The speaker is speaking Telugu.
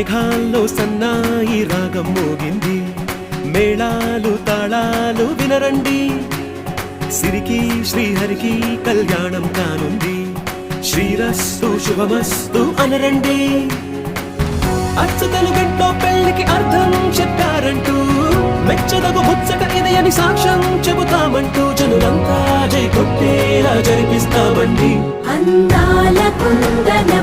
మేఘాల్లో సన్నాయి రాగం మోగింది, మేళాలు తాళాలు వినరండి, సిరికి శ్రీహరికి కళ్యాణం కానుంది, శ్రీరస్తు శుభమస్తు అనరండి. అచ్చతలు గంటో పెళ్లికి అర్థం చెప్పారంటూ, మెచ్చదగు ముచ్చట ఇది అని సాక్ష్యం చెబుతామంటూ, జనులంతా జై కొట్టేలా జరిపిస్తామండి. అందాల కుందన